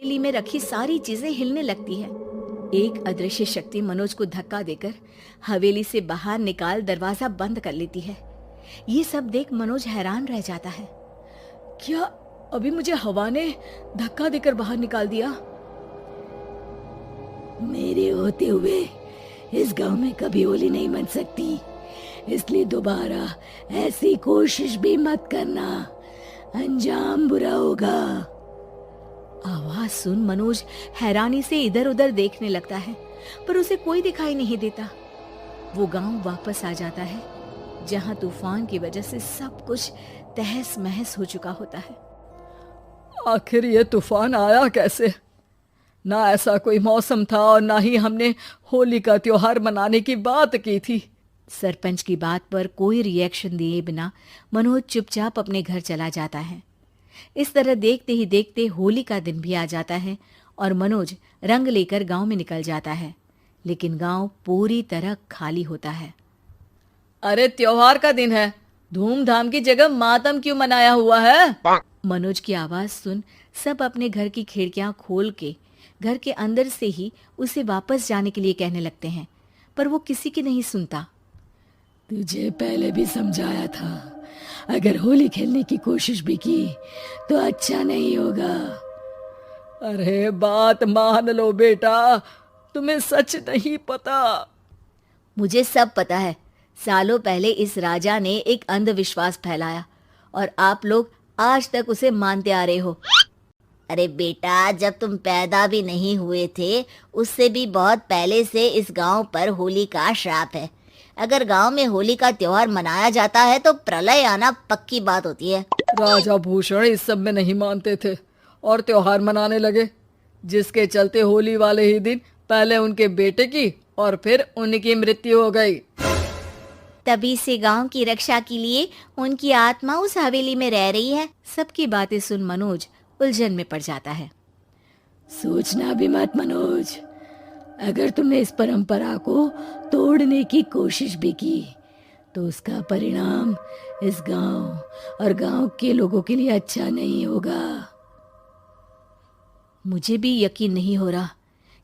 पोटली में रखी सारी चीजें हिलने लगती है। एक अदृश्य शक्ति मनोज को धक्का देकर हवेली से बाहर निकाल दरवाजा बंद कर लेती है। ये सब देख मनोज हैरान रह जाता है। क्या अभी मुझे हवा ने धक्का देकर बाहर निकाल दिया? मेरे होते हुए इस गांव में कभी होली नहीं बन सकती, इसलिए दोबारा ऐसी कोशिश भी मत करना, अंजाम बुरा होगा। आवाज सुन मनोज हैरानी से इधर उधर देखने लगता है, पर उसे कोई दिखाई नहीं देता। वो गांव वापस आ जाता है, जहां तूफान की वजह से सब कुछ तहस महस हो चुका होता है। आखिर ये तूफान आया कैसे? ना ऐसा कोई मौसम था और ना ही हमने होली का त्योहार मनाने की बात की थी। सरपंच की बात पर कोई रिएक्शन दिए बिना मनोज चुपचाप अपने घर चला जाता है। इस तरह देखते ही देखते होली का दिन भी आ जाता है और मनोज रंग लेकर गांव में निकल जाता है, लेकिन गांव पूरी तरह खाली होता है। अरे त्योहार का दिन है, धूमधाम की जगह मातम क्यों मनाया हुआ है? मनोज की आवाज सुन सब अपने घर की खिड़कियां खोल के घर के अंदर से ही उसे वापस जाने के लिए कहने लगते हैं, पर वो किसी की नहीं सुनता। तुझे पहले भी समझाया था, अगर होली खेलने की कोशिश भी की तो अच्छा नहीं होगा। अरे बात मान लो बेटा, तुम्हें सच नहीं पता। मुझे सब पता है। सालों पहले इस राजा ने एक अंधविश्वास फैलाया और आप लोग आज तक उसे मानते आ रहे हो। अरे बेटा, जब तुम पैदा भी नहीं हुए थे उससे भी बहुत पहले से इस गांव पर होली का श्राप है। अगर गांव में होली का त्योहार मनाया जाता है तो प्रलय आना पक्की बात होती है। राजा भूषण इस सब में नहीं मानते थे और त्योहार मनाने लगे, जिसके चलते होली वाले ही दिन पहले उनके बेटे की और फिर उनकी मृत्यु हो गई। तभी से गांव की रक्षा के लिए उनकी आत्मा उस हवेली में रह रही है। सबकी बातें सुन मनोज उलझन में पड़ जाता है। सोचना भी मत मनोज, अगर तुमने इस परंपरा को तोड़ने की कोशिश भी की तो उसका परिणाम इस गांव और गांव के लोगों के लिए अच्छा नहीं होगा। मुझे भी यकीन नहीं हो रहा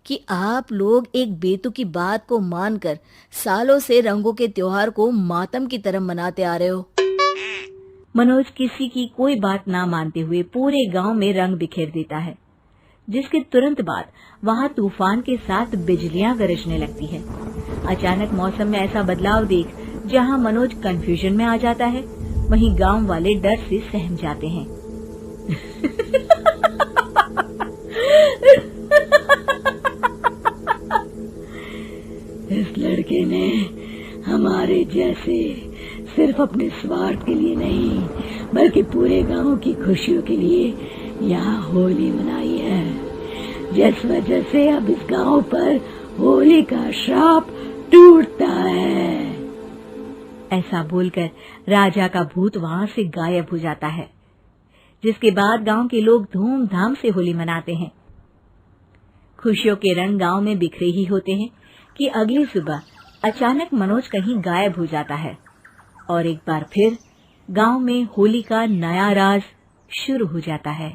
कि आप लोग एक बेतुकी बात को मानकर सालों से रंगों के त्योहार को मातम की तरह मनाते आ रहे हो। मनोज किसी की कोई बात ना मानते हुए पूरे गांव में रंग बिखेर देता है, जिसके तुरंत बाद वहां तूफान के साथ बिजलियां गरजने लगती है। अचानक मौसम में ऐसा बदलाव देख जहां मनोज कंफ्यूजन में आ जाता है, वहीं गांव वाले डर से सहम जाते हैं। इस लड़के ने हमारे जैसे सिर्फ अपने स्वार्थ के लिए नहीं बल्कि पूरे गांव की खुशियों के लिए यहाँ होली मनाई है, जिस वजह से अब इस गांव पर होली का श्राप टूटता है। ऐसा बोलकर राजा का भूत वहां से गायब हो जाता है, जिसके बाद गांव के लोग धूमधाम से होली मनाते हैं। खुशियों के रंग गांव में बिखरे ही होते हैं कि अगली सुबह अचानक मनोज कहीं गायब हो जाता है और एक बार फिर गांव में होली का नया राज शुरू हो जाता है।